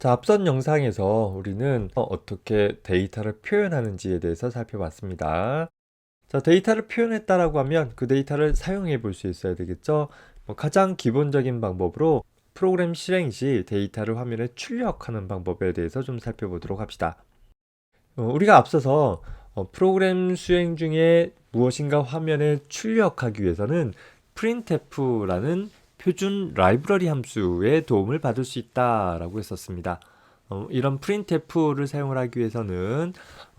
자, 앞선 영상에서 우리는 어떻게 데이터를 표현하는지에 대해서 살펴봤습니다. 자, 데이터를 표현했다라고 하면 그 데이터를 사용해 볼 수 있어야 되겠죠. 가장 기본적인 방법으로 프로그램 실행 시 데이터를 화면에 출력하는 방법에 대해서 좀 살펴보도록 합시다. 우리가 앞서서 프로그램 수행 중에 무엇인가 화면에 출력하기 위해서는 printf라는 표준 라이브러리 함수의 도움을 받을 수 있다라고 했었습니다. 이런 printf를 사용을 하기 위해서는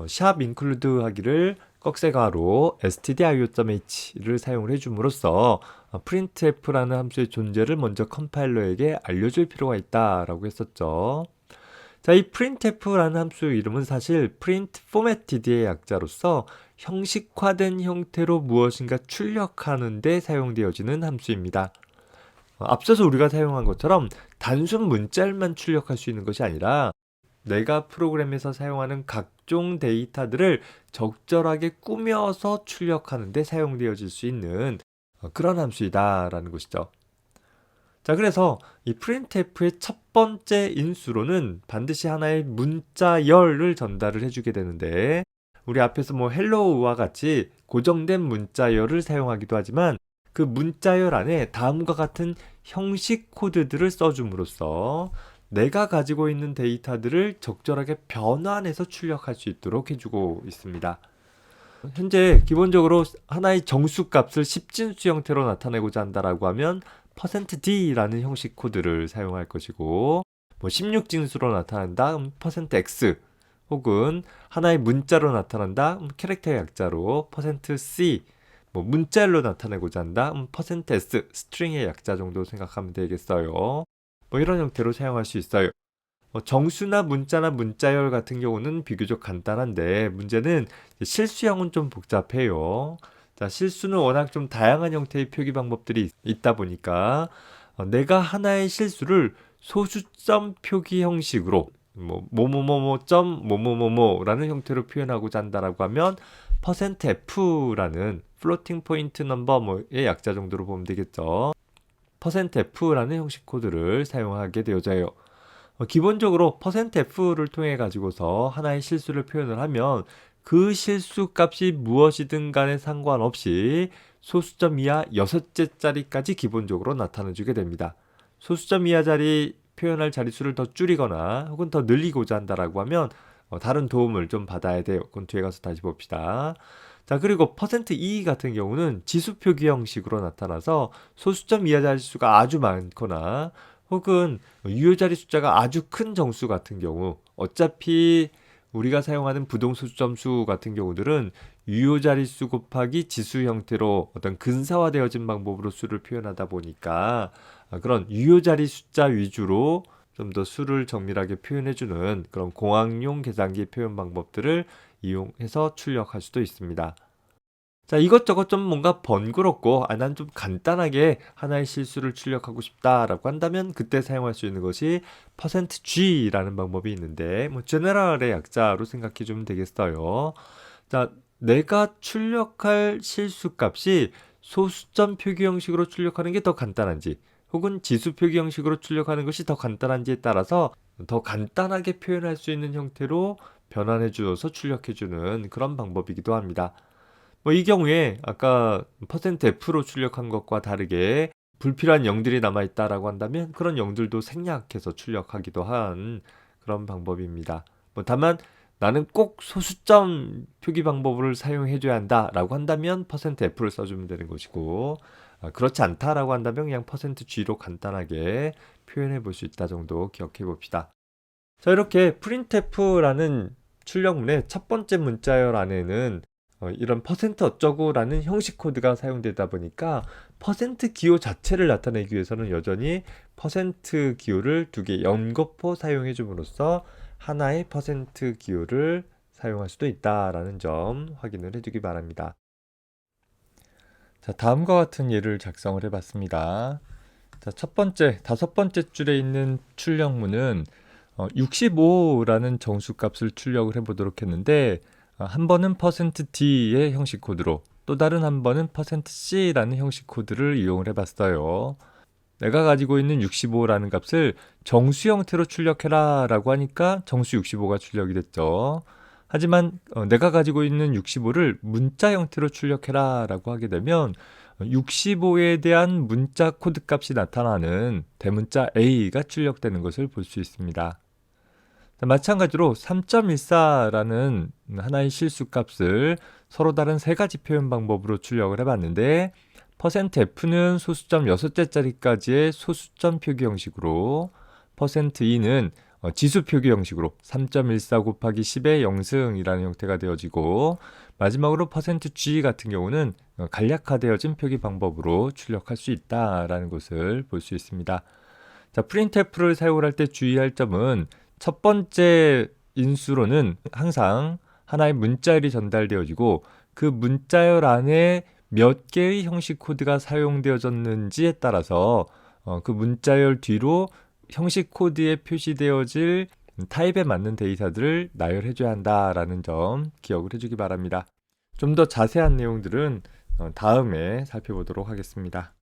샵 include 하기를 꺽쇠가로 stdio.h를 사용을 해줌으로써 printf라는 함수의 존재를 먼저 컴파일러에게 알려줄 필요가 있다라고 했었죠. 자, 이 printf라는 함수 이름은 사실 print formatted의 약자로서 형식화된 형태로 무엇인가 출력하는 데 사용되어지는 함수입니다. 앞서서 우리가 사용한 것처럼 단순 문자열만 출력할 수 있는 것이 아니라 내가 프로그램에서 사용하는 각종 데이터들을 적절하게 꾸며서 출력하는 데 사용되어질 수 있는 그런 함수이다라는 것이죠. 자, 그래서 이 printf의 첫 번째 인수로는 반드시 하나의 문자열을 전달을 해주게 되는데, 우리 앞에서 hello와 같이 고정된 문자열을 사용하기도 하지만 그 문자열 안에 다음과 같은 형식 코드들을 써줌으로써 내가 가지고 있는 데이터들을 적절하게 변환해서 출력할 수 있도록 해주고 있습니다. 현재 기본적으로 하나의 정수 값을 10진수 형태로 나타내고자 한다라고 하면 %d라는 형식 코드를 사용할 것이고, 16진수로 나타난다 %x, 혹은 하나의 문자로 나타난다 캐릭터의 약자로 %c, 문자열로 나타내고자 한다 %s, 스트링의 약자 정도 생각하면 되겠어요. 이런 형태로 사용할 수 있어요. 정수나 문자나 문자열 같은 경우는 비교적 간단한데, 문제는 실수형은 좀 복잡해요. 자, 실수는 워낙 좀 다양한 형태의 표기 방법들이 있다 보니까 내가 하나의 실수를 소수점 표기 형식으로 뭐뭐뭐뭐점 뭐뭐뭐뭐라는 형태로 표현하고자 한다라고 하면 %f라는 floating point number의 약자 정도로 보면 되겠죠. %f라는 형식 코드를 사용하게 되어져요. 기본적으로 %f를 통해 가지고서 하나의 실수를 표현을 하면 그 실수 값이 무엇이든 간에 상관없이 소수점 이하 6자리까지 기본적으로 나타내 주게 됩니다. 소수점 이하 자리 표현할 자릿수를 더 줄이거나 혹은 더 늘리고자 한다라고 하면 다른 도움을 좀 받아야 돼요. 그건 뒤에 가서 다시 봅시다. 자, 그리고 %e 같은 경우는 지수 표기 형식으로 나타나서 소수점 이하 자릿수가 아주 많거나 혹은 유효자리 숫자가 아주 큰 정수 같은 경우, 어차피 우리가 사용하는 부동소수점수 같은 경우들은 유효자릿수 곱하기 지수 형태로 어떤 근사화되어진 방법으로 수를 표현하다 보니까 그런 유효자리 숫자 위주로 좀 더 수를 정밀하게 표현해주는 그런 공학용 계산기 표현 방법들을 이용해서 출력할 수도 있습니다. 자, 이것저것 좀 뭔가 번거롭고 난 좀 간단하게 하나의 실수를 출력하고 싶다라고 한다면 그때 사용할 수 있는 것이 %g라는 방법이 있는데, general의 약자로 생각해 주면 되겠어요. 자, 내가 출력할 실수 값이 소수점 표기 형식으로 출력하는 게 더 간단한지 혹은 지수 표기 형식으로 출력하는 것이 더 간단한지에 따라서 더 간단하게 표현할 수 있는 형태로 변환해 주어서 출력해 주는 그런 방법이기도 합니다. 이 경우에 아까 %f로 출력한 것과 다르게 불필요한 영들이 남아있다라고 한다면 그런 영들도 생략해서 출력하기도 한 그런 방법입니다. 다만 나는 꼭 소수점 표기 방법을 사용해줘야 한다라고 한다면 %f를 써주면 되는 것이고, 그렇지 않다라고 한다면 그냥 %g로 간단하게 표현해 볼 수 있다 정도 기억해 봅시다. 자, 이렇게 printf라는 출력문의 첫 번째 문자열 안에는 이런 어쩌고라는 형식 코드가 사용되다 보니까 기호 자체를 나타내기 위해서는 여전히 기호를 두 개 연거푸 사용해 줌으로써 하나의 기호를 사용할 수도 있다라는 점 확인을 해주기 바랍니다. 자, 다음과 같은 예를 작성을 해봤습니다. 자, 다섯 번째 줄에 있는 출력문은 65라는 정수값을 출력을 해보도록 했는데, 한 번은 %d의 형식 코드로, 또 다른 한 번은 %c라는 형식 코드를 이용을 해봤어요. 내가 가지고 있는 65라는 값을 정수 형태로 출력해라 라고 하니까 정수 65가 출력이 됐죠. 하지만 내가 가지고 있는 65를 문자 형태로 출력해라 라고 하게 되면 65에 대한 문자 코드 값이 나타나는 대문자 A가 출력되는 것을 볼 수 있습니다. 마찬가지로 3.14라는 하나의 실수 값을 서로 다른 세 가지 표현 방법으로 출력을 해봤는데 %F는 소수점 6자리까지의 소수점 표기 형식으로 %E는 지수 표기 형식으로 3.14 곱하기 10의 영승이라는 형태가 되어지고 마지막으로 %G 같은 경우는 간략화되어진 표기 방법으로 출력할 수 있다라는 것을 볼 수 있습니다. 자, printf를 사용을 할 때 주의할 점은 첫 번째 인수로는 항상 하나의 문자열이 전달되어지고 그 문자열 안에 몇 개의 형식 코드가 사용되어졌는지에 따라서 그 문자열 뒤로 형식 코드에 표시되어질 타입에 맞는 데이터들을 나열해줘야 한다라는 점 기억을 해주기 바랍니다. 좀 더 자세한 내용들은 다음에 살펴보도록 하겠습니다.